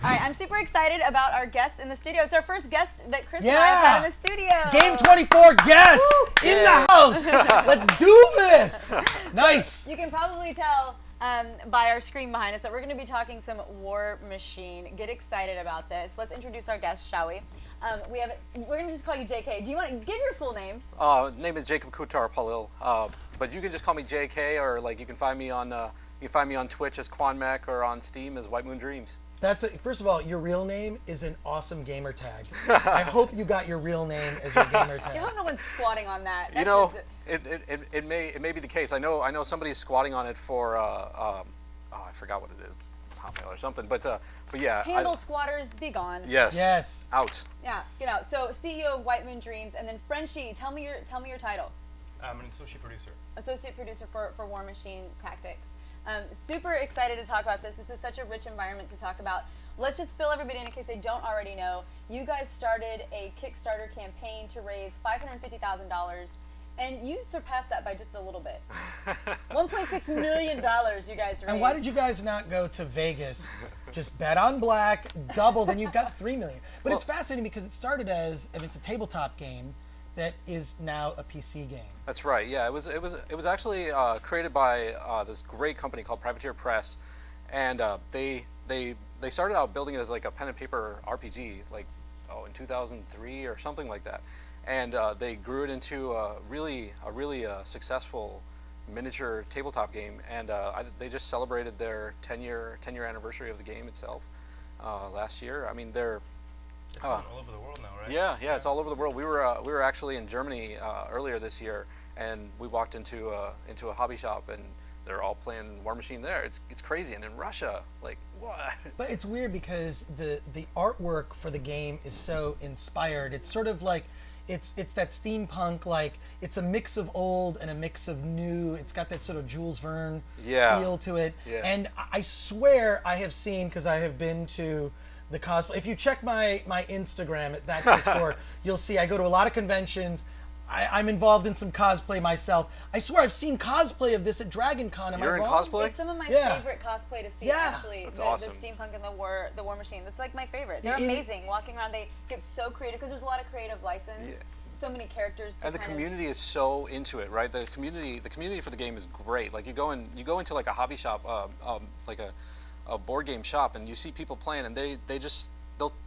All right, I'm super excited about our guest in the studio. It's our first guest that Chris and I have had in the studio. Game 24 guest in the house. Let's do this. Nice. You can probably tell by our screen behind us that we're going to be talking some Warmachine. Get excited about this. Let's introduce our guest, shall we? We're going to just call you JK. Do you want to give your full name? Name is Jacob Koottarappallil, but you can just call me JK, or like you can find me on Twitch as QuanMech or on Steam as Whitemoon Dreams. First of all, your real name is an awesome gamer tag. I hope you got your real name as your gamer tag. I hope no one's squatting on that. You know, it may be the case. I know somebody's squatting on it for I forgot what it is, Hotmail or something. But yeah. Handle squatters, be gone. Yes. Yes. Out. Yeah, get out. So CEO of Whitemoon Dreams, and then Frenchie, tell me your title. I'm an associate producer. Associate producer for Warmachine Tactics. Super excited to talk about this. This is such a rich environment to talk about. Let's just fill everybody in case they don't already know. You guys started a Kickstarter campaign to raise $550,000, and you surpassed that by just a little bit. $1.6 million you guys raised. And why did you guys not go to Vegas? Just bet on black, double, then you've got $3 million. But it's fascinating because it started as, if it's a tabletop game, that is now a PC game. That's right. Yeah, it was actually created by this great company called Privateer Press, and they started out building it as like a pen and paper RPG, like in 2003 or something like that, and they grew it into a really successful miniature tabletop game, and they just celebrated their 10-year anniversary of the game itself last year. I mean, they're It's all over the world now, right? Yeah, it's all over the world. We were actually in Germany earlier this year, and we walked into a hobby shop, and they're all playing Warmachine there. It's crazy. And in Russia, like, what? But it's weird because the artwork for the game is so inspired. It's sort of like it's that steampunk, like it's a mix of old and a mix of new. It's got that sort of Jules Verne feel to it. Yeah. And I swear I have seen, because I have been to the cosplay. If you check my Instagram at that Discord, you'll see I go to a lot of conventions. I'm involved in some cosplay myself. I swear I've seen cosplay of this at Dragon Con. Am I You're in wrong? cosplay? It's some of my favorite cosplay to see, Yeah. actually. That's the awesome. Steampunk and the Warmachine. That's like my favorite. They're It- amazing. Walking around, they get so creative because there's a lot of creative license. Yeah. So many characters. And the community is so into it, right? The community for the game is great. Like you go into like a hobby shop, like a board game shop, and you see people playing, and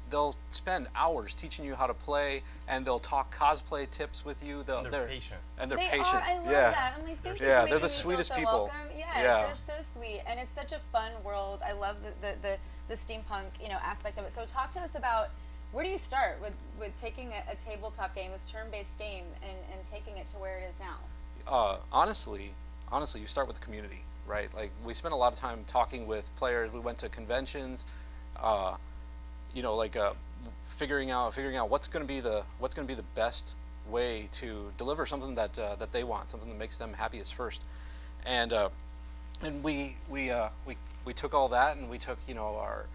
they'll spend hours teaching you how to play, and they'll talk cosplay tips with you. They're patient. And they're They patient. are. I love yeah. that. I'm like, thank you Yeah, for they're making the me feel sweetest so people. welcome. Yes, Yeah. they're so sweet, and it's such a fun world. I love the steampunk aspect of it. So talk to us about, where do you start with taking a tabletop game, this turn-based game, and taking it to where it is now? Honestly, you start with the community, right? Like we spent a lot of time talking with players. We went to conventions, figuring out what's going to be the best way to deliver something that they want, something that makes them happiest first, and we took all that, and we took our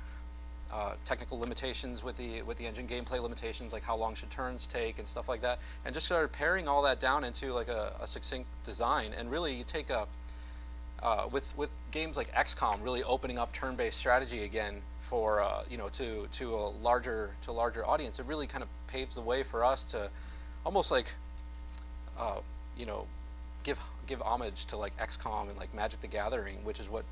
technical limitations with the engine, gameplay limitations, like how long should turns take and stuff like that, and just started paring all that down into like a succinct design. And really, you take with games like XCOM really opening up turn-based strategy again for to a larger audience. It really kind of paves the way for us to almost like give homage to like XCOM and like Magic the Gathering, which is what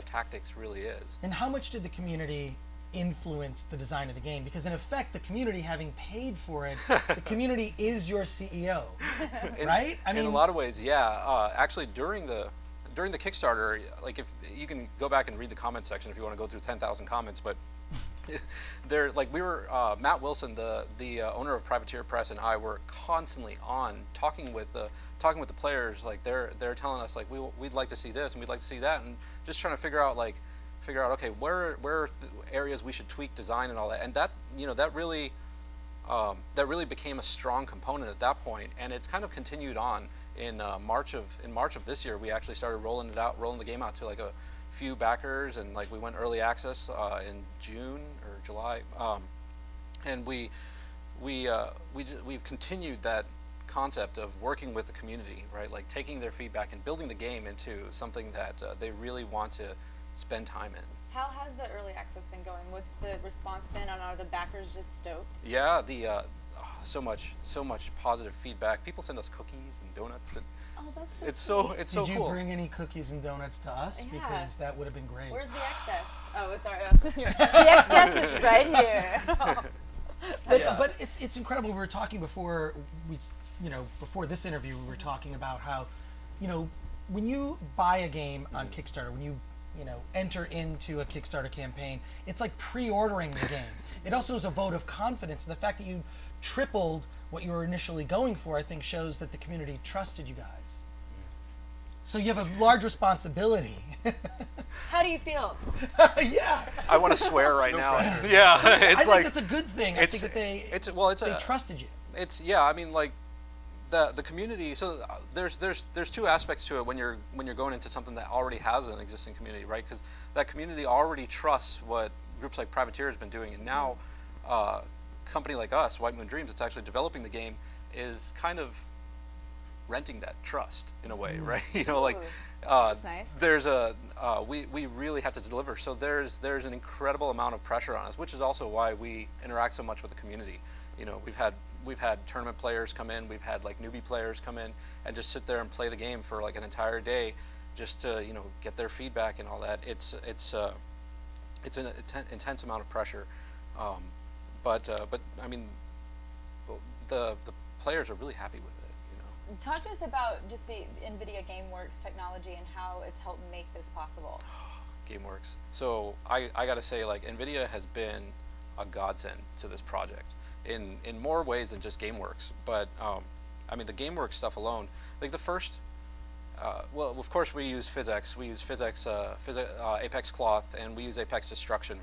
Tactics really is. And how much did the community influence the design of the game? Because in effect, the community, having paid for it, the community is your CEO, right? In a lot of ways, yeah. Actually, during the Kickstarter, like if you can go back and read the comment section if you want to go through 10,000 comments, but there, like we were, Matt Wilson, the owner of Privateer Press, and I were constantly on talking with the players. Like they're telling us like we'd like to see this and we'd like to see that, and just trying to figure out okay, where are areas we should tweak design and all that. And that that really became a strong component at that point, and it's kind of continued on. In March of this year, we actually started rolling the game out to like a few backers, and like we went early access in June or July, and we've continued that concept of working with the community, right? Like taking their feedback and building the game into something that they really want to spend time in. How has the early access been going? What's the response been, and are the backers just stoked? Yeah, so much positive feedback. People send us cookies and donuts. And Oh, that's so it's sweet. so Did you cool. bring any cookies and donuts to us? Yeah. Because that would have been great. Where's the excess? Oh, sorry. The excess is right here. But it's incredible. We were talking before before this interview, we were talking about how, when you buy a game on Kickstarter, when you enter into a Kickstarter campaign, it's like pre-ordering the game. It also is a vote of confidence, and the fact that you tripled what you were initially going for, I think, shows that the community trusted you guys. So you have a large responsibility. How do you feel? Yeah. I want to swear right now. Yeah, I it's think like that's a good thing. I think that they trusted you. It's I mean, like the community. So there's two aspects to it when you're going into something that already has an existing community, right? Because that community already trusts what groups like Privateer has been doing, and now a company like us, Whitemoon Dreams, that's actually developing the game, is kind of renting that trust in a way, right? That's nice. There's we really have to deliver. So there's an incredible amount of pressure on us, which is also why we interact so much with the community. We've had tournament players come in, we've had like newbie players come in and just sit there and play the game for like an entire day, just to get their feedback and all that. It's an intense amount of pressure, but I mean, the players are really happy with it. Talk to us about just the NVIDIA GameWorks technology and how it's helped make this possible. GameWorks. So I gotta say, like, NVIDIA has been a godsend to this project in more ways than just GameWorks. But I mean, the GameWorks stuff alone, like the first, well, of course we use PhysX. We use PhysX, Apex Cloth, and we use Apex Destruction.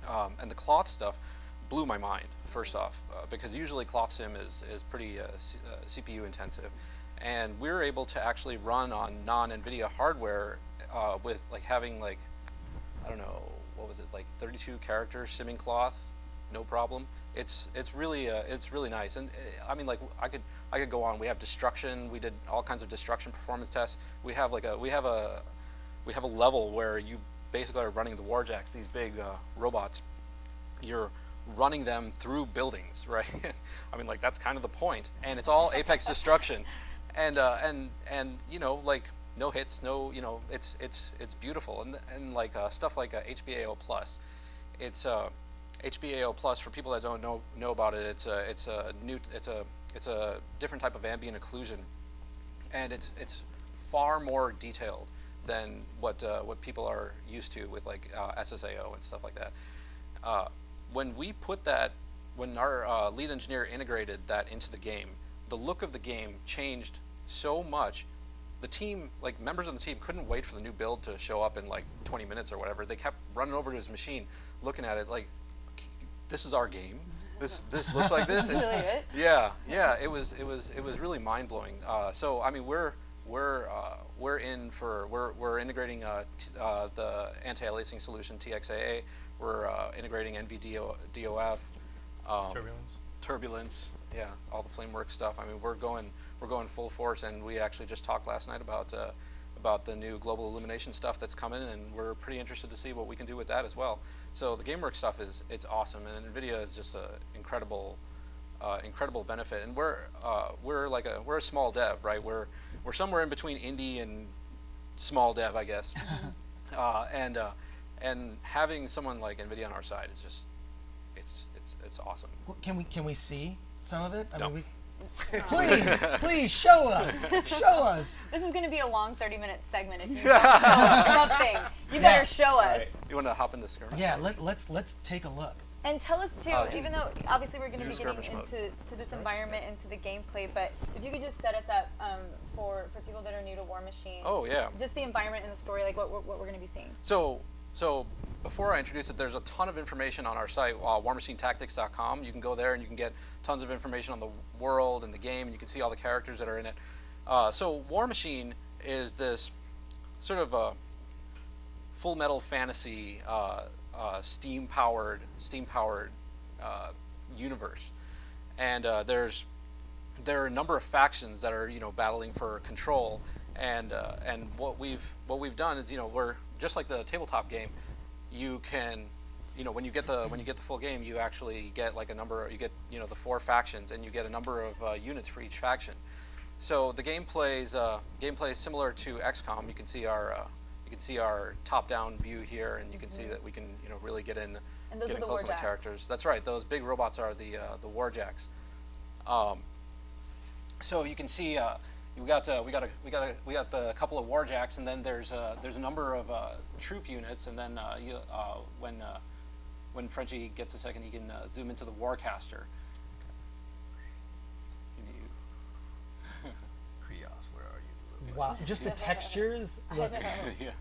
And the Cloth stuff blew my mind, first off, because usually Cloth Sim is pretty CPU intensive, and we were able to actually run on non-NVIDIA hardware with like having like, I don't know, what was it, like 32 characters simming Cloth, no problem. It's really nice, and I mean, like, I could go on. We have destruction. We did all kinds of destruction performance tests. We have a level where you basically are running the Warjacks, these big robots. You're running them through buildings, right? I mean, like, that's kind of the point, and it's all Apex Destruction, and like, no hits, no, it's beautiful, and like stuff like HBAO plus, it's HBAO plus, for people that don't know about it, it's a different type of ambient occlusion, and it's far more detailed than what people are used to with like SSAO and stuff like that. When our lead engineer integrated that into the game, the look of the game changed so much. The team, like members of the team, couldn't wait for the new build to show up in like 20 minutes or whatever. They kept running over to his machine, looking at it like, this is our game. This looks like this. That's really it. Yeah. It was really mind blowing. So I mean, we're integrating the anti-aliasing solution TXAA. We're integrating NVDOF, turbulence. Yeah, all the Flameworks stuff. I mean, we're going full force, and we actually just talked last night about the new global illumination stuff that's coming, and we're pretty interested to see what we can do with that as well. So the GameWorks stuff it's awesome, and NVIDIA is just an incredible benefit. And we're a small dev, right? We're somewhere in between indie and small dev, I guess. And having someone like NVIDIA on our side is just it's awesome. Well, can we see some of it? I No. mean, please show us. Show us. This is going to be a long 30-minute segment. If you want to show us something, you better show us. Right. You want to hop into skirmish? Yeah, let's take a look. And tell us too, even though obviously we're going to do be getting skirmish mode. into this environment, into the gameplay, but if you could just set us up for people that are new to Warmachine. Oh yeah. Just the environment and the story, like what we're going to be seeing. So before I introduce it, there's a ton of information on our site, warmachinetactics.com. You can go there and you can get tons of information on the world and the game, and you can see all the characters that are in it. So Warmachine is this sort of a full metal fantasy, steam powered universe, and there are a number of factions that are battling for control, and what we've done is we're just like the tabletop game. you can, when you get the full game, you actually get like you get the 4 factions, and you get a number of units for each faction. So the gameplay is similar to XCOM. You can see our top-down view here, and you can see that we can really get in close to the characters. That's right. Those big robots are the warjacks. So you can see we got a couple of warjacks, and then there's a number of troop units, and then when Frenchie gets a second, he can zoom into the warcaster. Wow, just the textures. Look,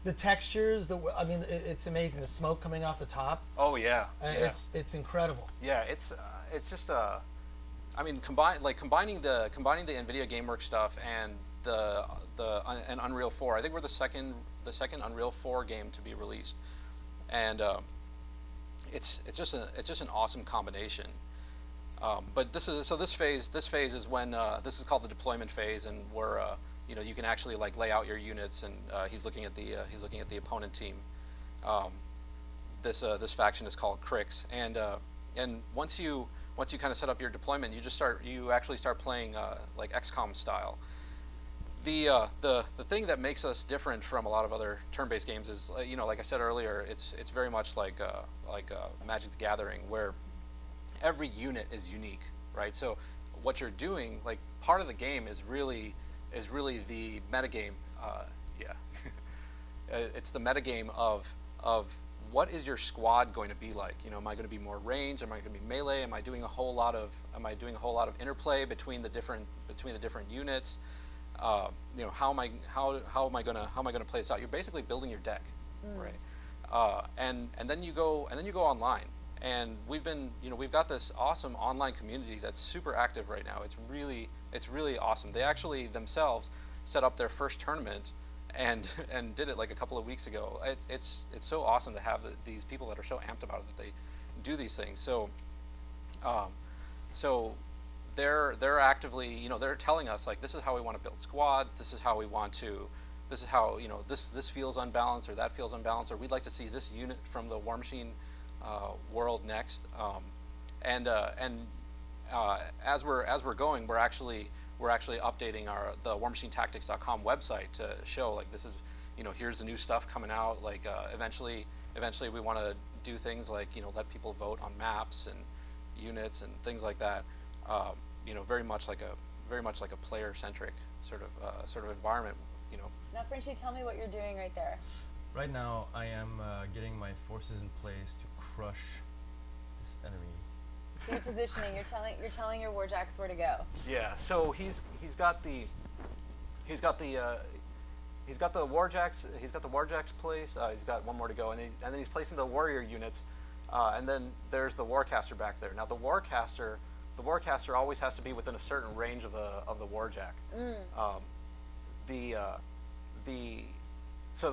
the textures. It's amazing. The smoke coming off the top. Oh yeah, it's incredible. Yeah, it's just combining the NVIDIA GameWorks stuff and and Unreal 4. I think we're the second Unreal 4 game to be released, and it's just an awesome combination. But this phase is when this is called the deployment phase, and where you can actually like lay out your units, and he's looking at the opponent team. This faction is called Crix, and once you kind of set up your deployment, you actually start playing like XCOM style. The thing that makes us different from a lot of other turn-based games is like I said earlier, it's very much like Magic the Gathering, where every unit is unique, right? So what you're doing, like part of the game is really the metagame. It's the metagame of what is your squad going to be like? Am I going to be more ranged? Am I going to be melee? Am I doing a whole lot of interplay between the different units? How am I going to play this out? You're basically building your deck, right? And then you go online. And we've got this awesome online community that's super active right now. It's really awesome. They actually themselves set up their first tournament and did it like a couple of weeks ago. It's so awesome to have these people that are so amped about it that they do these things. So they're actively they're telling us like, this is how we want to build squads. This is how this feels unbalanced, or that feels unbalanced, or we'd like to see this unit from the Warmachine world next, and as we're going, we're actually updating the WarMachineTactics.com website to show like, this is here's the new stuff coming out. Like eventually we want to do things like let people vote on maps and units and things like that. Very much like a player centric sort of environment. Now, Frenchie, tell me what you're doing right there. Right now, I am getting my forces in place to crush this enemy. So you're positioning. You're telling your warjacks where to go. Yeah. So he's got the warjacks. He's got the warjacks place. He's got one more to go, and then he's placing the warrior units, and then there's the warcaster back there. Now the warcaster always has to be within a certain range of the warjack. So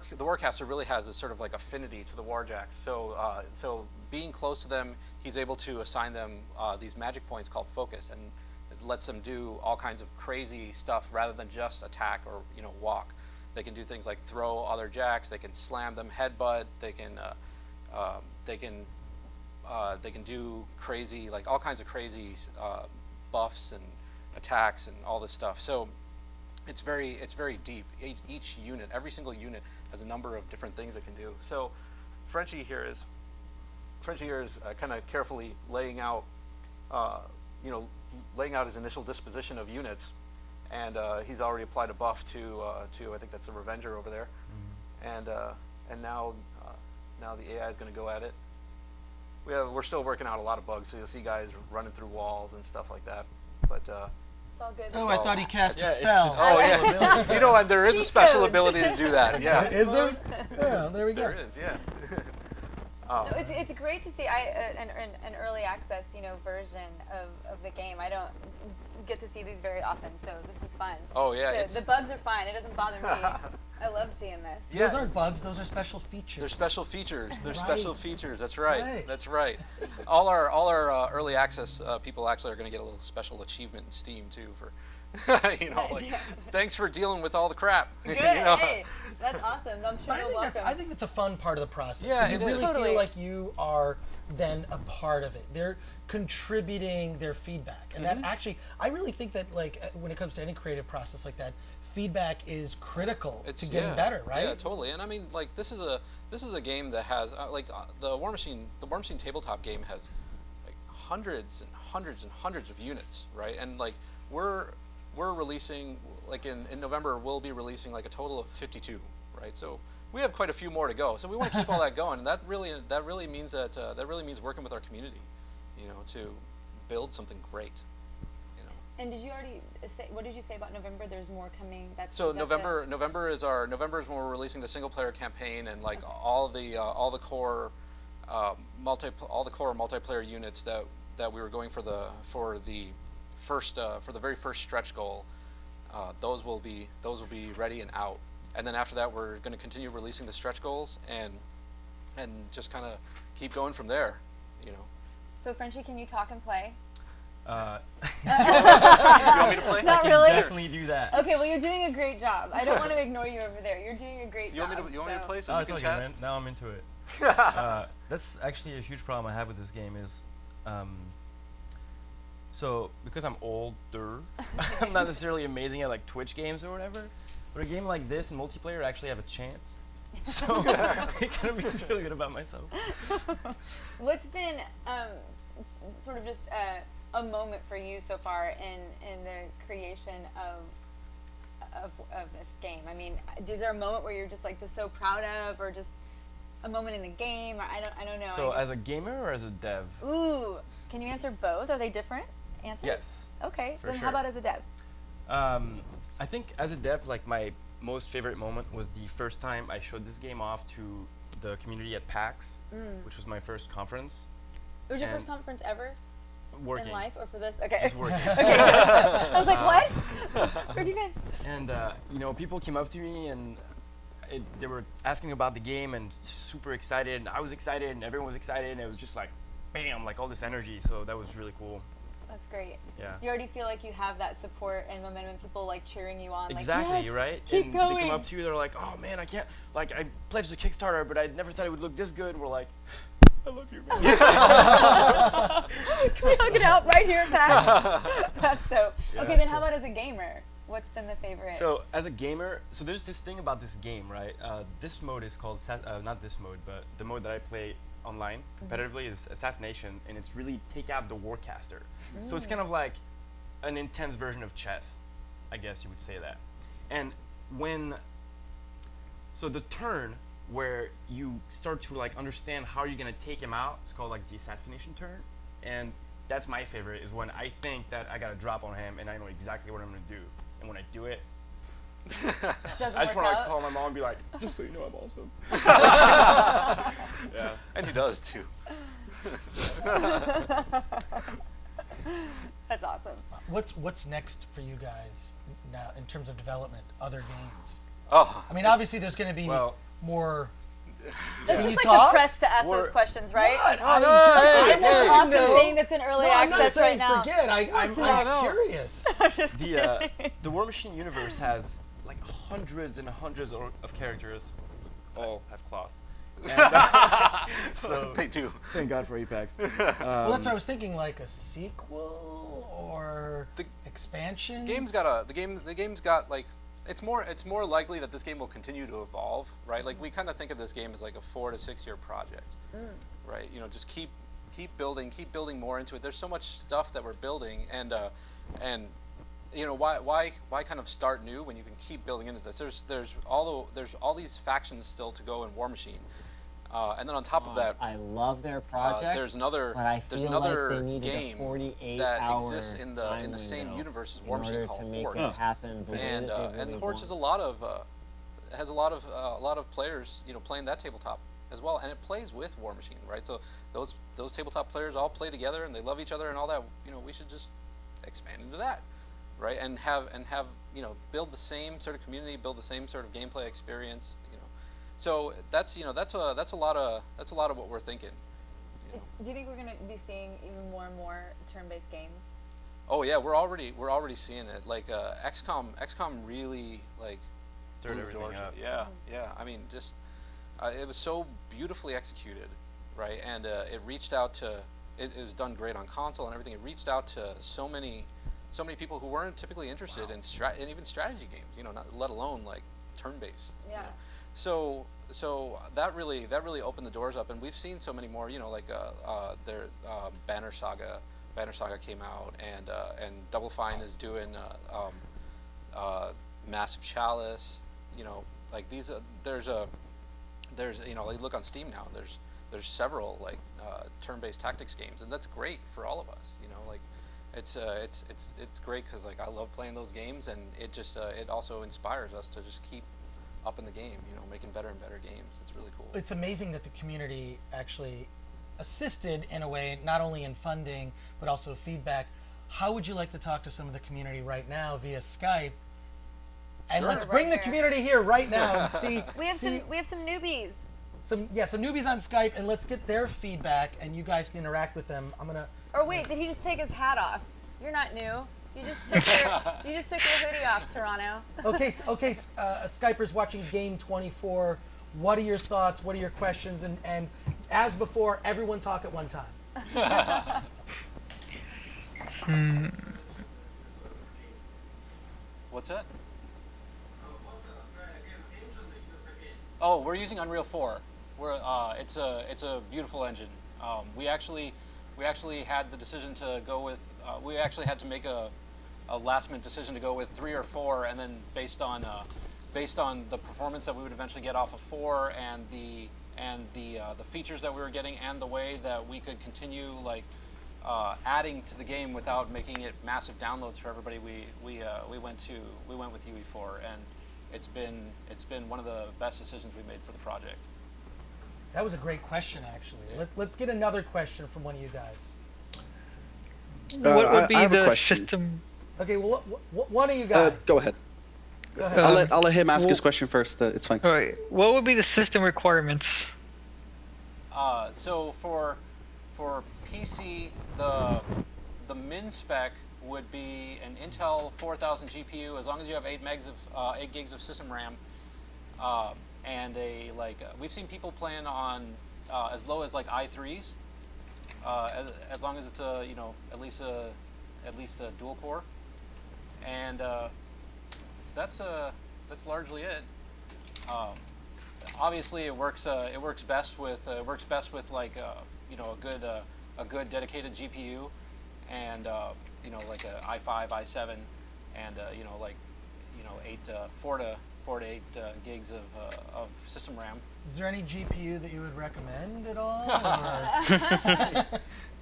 the warcaster really has this sort of like affinity to the warjacks. So being close to them, he's able to assign them these magic points called focus, and it lets them do all kinds of crazy stuff rather than just attack or walk. They can do things like throw other jacks. They can slam them, headbutt. They can do crazy, like all kinds of crazy buffs and attacks and all this stuff. So it's very deep. Each unit, every single unit, has a number of different things it can do. So Frenchie here is kind of carefully laying out his initial disposition of units, and he's already applied a buff to I think that's the Revenger over there, and now the AI is going to go at it. We're still working out a lot of bugs, so you'll see guys running through walls and stuff like that, but. It's all good. I thought he cast a spell. spell. Oh yeah, and there is a special ability to do that. Yeah. Is there? Yeah, there we go. There is, yeah. No, it's great to see an early access version of the game. I don't get to see these very often, so this is fun. Oh yeah, so the bugs are fine. It doesn't bother me. I love seeing this. Yeah. Those aren't bugs. Those are special features. They're special features. They're Right. special features. That's right. Right. That's right. All our early access people actually are going to get a little special achievement in Steam too You know, Nice, like, yeah. thanks for dealing with all the crap. Good. You know? Hey, that's awesome. I'm sure But you're welcome. I think that's a fun part of the process. Yeah, 'cause you it is. really Totally. feel like you are then a part of it. They're contributing their feedback, and that actually, I really think that like when it comes to any creative process like that, feedback is critical to getting better, right? Yeah, totally. And I mean, like this is a game that has the Warmachine tabletop game has like hundreds and hundreds and hundreds of units, right? And like we're releasing like in November we'll be releasing like a total of 52, right? So we have quite a few more to go. So we want to keep all that going, and that really means that really means working with our community, you know, to build something great. And did you already say, what did you say about November? There's more coming. So November is when we're releasing the single player campaign and like all the core multiplayer units that we were going for the very first stretch goal. Those will be ready and out, and then after that we're going to continue releasing the stretch goals and just kind of keep going from there, you know. So Frenchie, can you talk and play? You want me to play? Not I can really. definitely do that. Okay, well you're doing a great job. I don't want to ignore you over there. You're doing a great job. You want me to play so Oh, we it's can all good, chat? man. Now I'm into it. That's actually a huge problem I have with this game is, so because I'm older, I'm not necessarily amazing at like Twitch games or whatever. But a game like this in multiplayer, I actually have a chance. So it kind of makes me feel good about myself. What's been sort of just a moment for you so far in the creation of this game? I mean, is there a moment where you're just so proud of, or just a moment in the game? Or I don't know. So as a gamer or as a dev? Ooh, can you answer both? Are they different answers? Yes. Okay, For then sure. how about as a dev? I think as a dev, like my most favorite moment was the first time I showed this game off to the community at PAX, which was my first conference. It was your And first conference ever Working. in life, or for this? Okay. Just working. I was like, what? Where'd you been? And you know, people came up to me and they were asking about the game and super excited, and I was excited, and everyone was excited, and it was just like, bam, like all this energy. So that was really cool. That's great. Yeah. You already feel like you have that support and momentum, and people cheering you on. Exactly, like, yes, right? Keep and going. they come up to you, they're like, oh man, I can't, like I pledged the Kickstarter, but I never thought it would look this good. And we're like, I love you, man. Can we hug it out right here, Pat? That's dope. Yeah, Okay, that's then how cool. about as a gamer? What's been the favorite? So as a gamer, so there's this thing about this game, right? This mode is called, not this mode, but the mode that I play online competitively is Assassination, and it's really take out the Warcaster. So it's kind of like an intense version of chess, I guess you would say that. And so the turn where you start to understand how you're gonna take him out, it's called the Assassination Turn, and that's my favorite, is when I think that I got a drop on him and I know exactly what I'm gonna do. And when I do it, Doesn't I just work want to out? call my mom and be like, just so you know I'm awesome. Yeah. And he does too. That's awesome. What's next for you guys now in terms of development? Other games? Oh, I mean, obviously there's going to be Well- more. That's Can just you the talk? press to ask those We're- questions, right? What? I'm this awesome thing that's in early No, I'm not access right saying now. forget. I'm next? curious. I'm just The Warmachine universe has hundreds and hundreds of characters, all have cloth. And, so they do. thank God for Apex. Well, that's what I was thinking. Like a sequel or The expansion. The game's got it's more likely that this game will continue to evolve, right? Like we kind of think of this game as like a 4 to 6 year project, right? You know, just keep building more into it. There's so much stuff that we're building, and you know, why kind of start new when you can keep building into this? There's all these factions still to go in Warmachine, and then on top of that, I love their project. there's another but I feel like they needed a game 48 that hour exists in the same window universe as in order Warmachine to called make Hordes. it happen the way And that they really Hordes has want. a lot of players, you know, playing that tabletop as well, and it plays with Warmachine, right? So those tabletop players all play together and they love each other and all that. You know, we should just expand into that, right? And have you know, build the same sort of community, build the same sort of gameplay experience, you know. So that's a lot of what we're thinking. You know. Do you think we're going to be seeing even more and more turn-based games? Oh yeah, we're already seeing it. Like XCOM really like Stirred blew the everything doors. up. Yeah. I mean, just it was so beautifully executed, right? And it reached out to. It was done great on console and everything. It reached out to so many people who weren't typically interested in in even strategy games. Not let alone like turn-based. Yeah. So that really opened the doors up, and we've seen so many more. Like their Banner Saga came out, and Double Fine is doing Massive Chalice. Like these. There's like look on Steam now. There's several like turn-based tactics games, and that's great for all of us. Like it's great because like I love playing those games, and it just it also inspires us to just keep up in the game, making better and better games. It's really cool. It's amazing that the community actually assisted in a way, not only in funding, but also feedback. How would you like to talk to some of the community right now via Skype? And Sure. let's bring the community here right now and see. We have some newbies. some newbies on Skype, and let's get their feedback, and you guys can interact with them. I'm gonna. Or wait, did he just take his hat off? You're not new. You just took your hoodie off, Toronto. Okay, Skypers watching Game 24. What are your thoughts? What are your questions? And as before, everyone talk at one time. What's that? Oh, we're using Unreal 4. It's a beautiful engine. We actually had the decision to go with. We actually had to make a last-minute decision to go with 3 or 4, and then based on the performance that we would eventually get off of 4 and the features that we were getting and the way that we could continue like adding to the game without making it massive downloads for everybody, we went with UE4, and it's been one of the best decisions we made for the project. That was a great question, actually. Let's get another question from one of you guys. What would be I have a the question. system? Okay, well, one of you guys. Go ahead. Go ahead. I'll let him ask his question first. It's fine. All right. What would be the system requirements? So for PC, the min spec would be an Intel 4000 GPU, as long as you have 8 gigs of system RAM, and we've seen people playing on as low as like i3s, as long as it's at least a dual core, and that's largely it. Obviously, it works best with like a good dedicated GPU, and like a i5, i7, and 4 to 8 gigs of system RAM. Is there any GPU that you would recommend at all?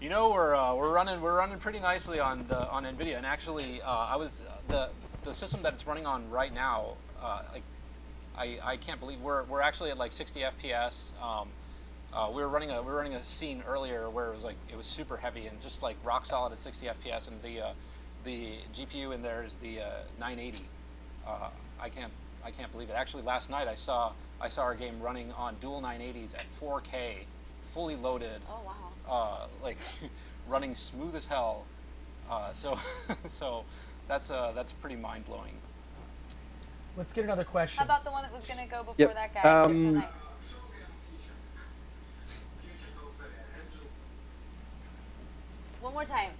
Or? We're running pretty nicely on NVIDIA, and actually the system that it's running on right now, I can't believe we're actually at like 60 FPS. We were running a scene earlier where it was super heavy and just like rock solid at 60 FPS, and the GPU in there is the 980. I can't believe it. Actually, last night I saw our game running on dual 980s at 4K, fully loaded. Oh wow. Like running smooth as hell. So that's pretty mind blowing. Let's get another question. How about the one that was gonna go before Yep. that guy? He's so nice. One more time.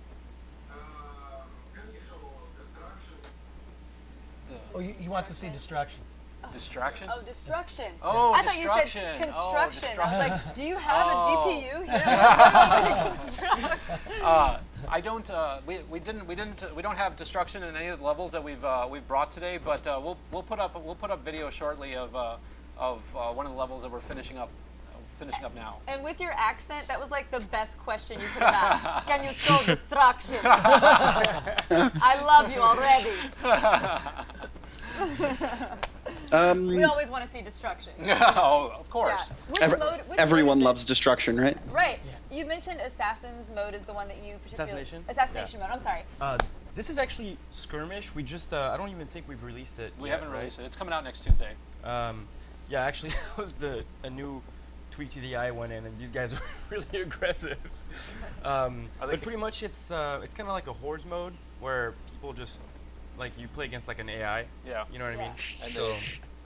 Oh, he wants to see destruction. Distraction? Oh, destruction. Oh, I thought you said destruction. construction. Oh, I was like, do you have a GPU here? I don't. We don't have destruction in any of the levels that we've brought today. But we'll put up video shortly of one of the levels that we're finishing up now. And with your accent, that was like the best question you could have asked. Can you solve destruction? I love you already. We always want to see destruction. Oh, of course. Yeah. Which mode Everyone is loves this? destruction, right? Right. You mentioned Assassin's mode is the one that you particularly... Assassination mode. I'm sorry. This is actually skirmish. We just I don't even think we've released it. We yet, haven't right? released it. It's coming out next Tuesday. Yeah, actually, that was a new Tweak to the Eye went in, and these guys were really aggressive. But pretty much it's kind of like a hordes mode where people just like you play against like an AI. Yeah. You know what I mean? And So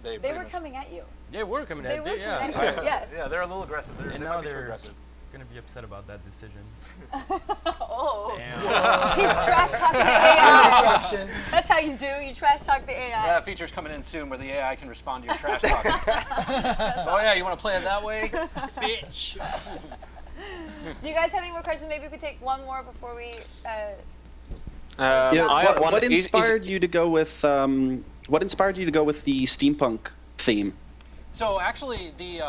They pretty were much- coming at you. they were coming They at were yeah. coming at you. Yes. Yeah, they're a little aggressive. And They now might be too they're aggressive. gonna be upset about that decision. Oh. Damn. He's trash talking the AI. Instruction. That's how you do. You trash talk the AI. That feature's coming in soon where the AI can respond to your trash talking. Oh yeah, you want to play it that way, bitch? Do you guys have any more questions? Maybe we could take one more before we. Yeah, I have one. what inspired you to go with the steampunk theme? So actually, the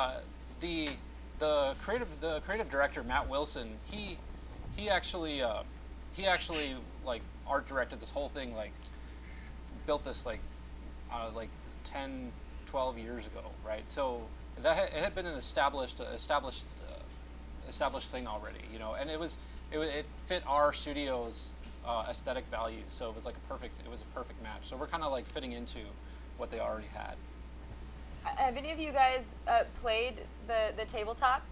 creative director Matt Wilson, he actually like art directed this whole thing, like built this like 10, 12 years ago, right? So it had been an established thing already, you know, and it fit our studio's aesthetic values, so it was a perfect match. So we're kind of like fitting into what they already had. Have any of you guys played the tabletop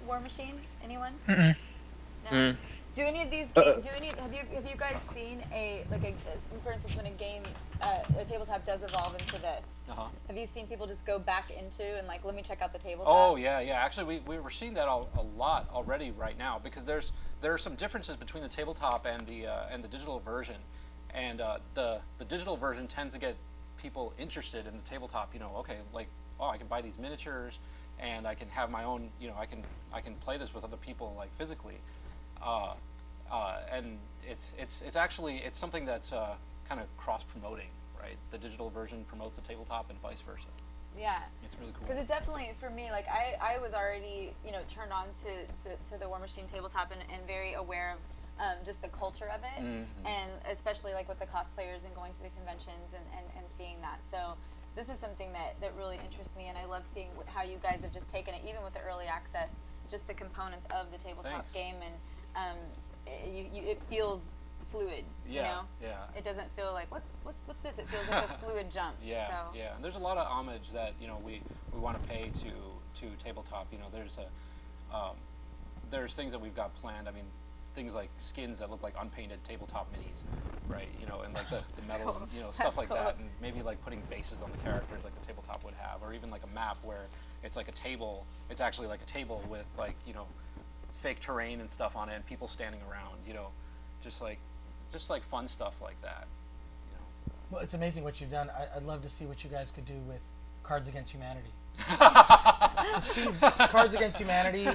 Warmachine? Anyone? Mm-mm. No. Do any of these games? Have you guys seen for instance, when a tabletop does evolve into this? Have you seen people just go back into and like, let me check out the tabletop? Oh yeah. Actually, we were seeing that a lot already right now, because there are some differences between the tabletop and the digital version, and the digital version tends to get people interested in the tabletop. You know, okay, like, oh, I can buy these miniatures, and I can have my own. You know, I can play this with other people, like physically, and it's actually something that's kind of cross promoting, right? The digital version promotes the tabletop and vice versa. Yeah. It's really cool. Because it definitely, for me, like I was already, you know, turned on to the Warmachine tabletop and very aware of just the culture of it, and especially like with the cosplayers and going to the conventions and seeing that. So this is something that really interests me, and I love seeing how you guys have just taken it, even with the early access, just the components of the tabletop game, and it feels fluid. Yeah, you know? yeah. It doesn't feel like what's this? It feels like a fluid jump. Yeah, so. yeah. And there's a lot of homage that, you know, we want to pay to tabletop. You know, there's things that we've got planned. I mean, things like skins that look like unpainted tabletop minis, right? You know, and like the metal, cool. and, you know, stuff That's like cool. that, and maybe like putting bases on the characters like the tabletop would have, or even like a map where it's like a table. It's actually like a table with like, you know, fake terrain and stuff on it, and people standing around. You know, just like fun stuff like that. You know. Well, it's amazing what you've done. I'd love to see what you guys could do with Cards Against Humanity. To see Cards Against Humanity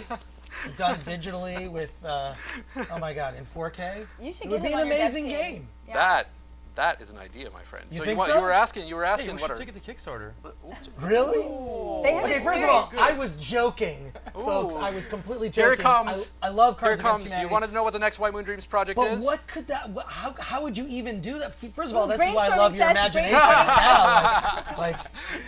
done digitally with, oh my God, in 4K. You should it get would be him an on your dev amazing team. game. Yeah. That is an idea, my friend. You so think you so? were asking Hey, what we are should take it to Kickstarter. Really? They have Okay, first of all, experience. I was joking, folks. Ooh. I was completely Here joking. it comes. I love Here Cards it Against comes. Humanity. You wanted to know what the next Whitemoon Dreams project But is? what could that? How would you even do that? See, first of all, Ooh, this is why I brainstorming love your session, imagination. Yeah, like,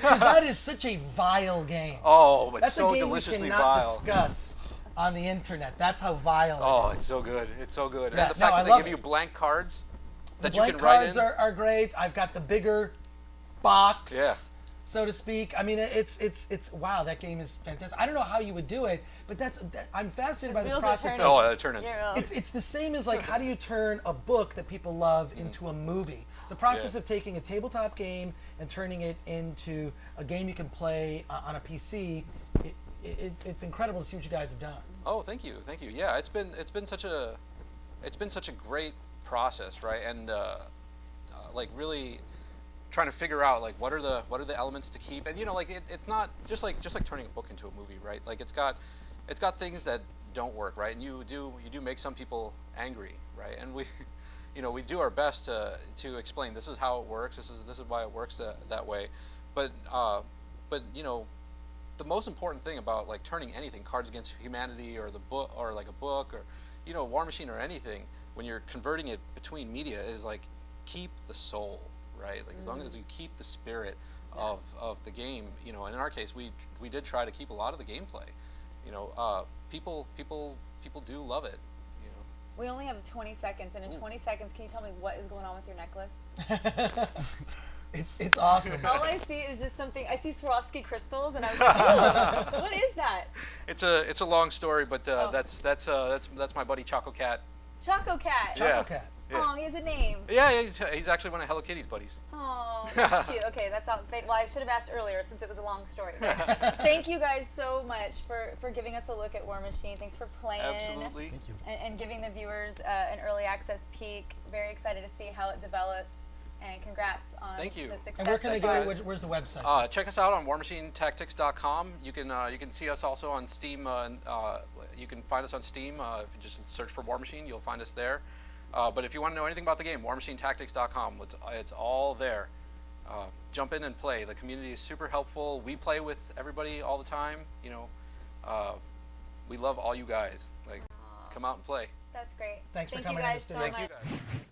because that is such a vile game. Oh, it's That's so a game we deliciously cannot vile. discuss on the internet. That's how vile. Oh, it is. it's so good. It's so good. Yeah, And the no, fact I that they love give it. you blank cards that Blank you can write cards in. are great. I've got the bigger box, Yeah. so to speak. I mean, it's wow. That game is fantastic. I don't know how you would do it, but I'm fascinated by the wheels are process. turning. Of, Turn in. Yeah. it's the same as like how do you turn a book that people love into a movie? The process Yeah. of taking a tabletop game and turning it into a game you can play on a PC. It's incredible to see what you guys have done. Oh, thank you. Yeah, it's been such a great process, right? And like really trying to figure out like what are the elements to keep, and you know, like it's not just like turning a book into a movie, right? Like it's got things that don't work, right? And you do make some people angry, right? And we we do our best to explain this is how it works, this is why it works that way, but you know, the most important thing about like turning anything, Cards Against Humanity or the book or like a book or you know, Warmachine or anything, when you're converting it between media, is like keep the soul, right? Like as long as you keep the spirit of the game, you know. And in our case, we did try to keep a lot of the gameplay. You know, people do love it. You know. We only have 20 seconds, and in 20 seconds, can you tell me what is going on with your necklace? It's awesome. All I see is just something. I see Swarovski crystals, and I was like, "What is that?" It's a long story, but that's my buddy Choco Cat. Choco Cat. Yeah. Choco Cat. Yeah. Oh, he has a name. Yeah, he's actually one of Hello Kitty's buddies. Oh, that's cute. Okay, that's all. Well, I should have asked earlier since it was a long story. But thank you guys so much for giving us a look at Warmachine. Thanks for playing. Absolutely. Thank you. And giving the viewers an early access peek. Very excited to see how it develops. And congrats on Thank you. the success. And where can so they far. go? Where's the website? Check us out on warmachinetactics.com. You can see us also on Steam. You can find us on Steam. If you just search for Warmachine, you'll find us there. But if you want to know anything about the game, warmachinetactics.com. It's all there. Jump in and play. The community is super helpful. We play with everybody all the time. You know, we love all you guys. Like, come out and play. That's great. Thanks for Thank coming you in the guys so studio. much. Thank you guys.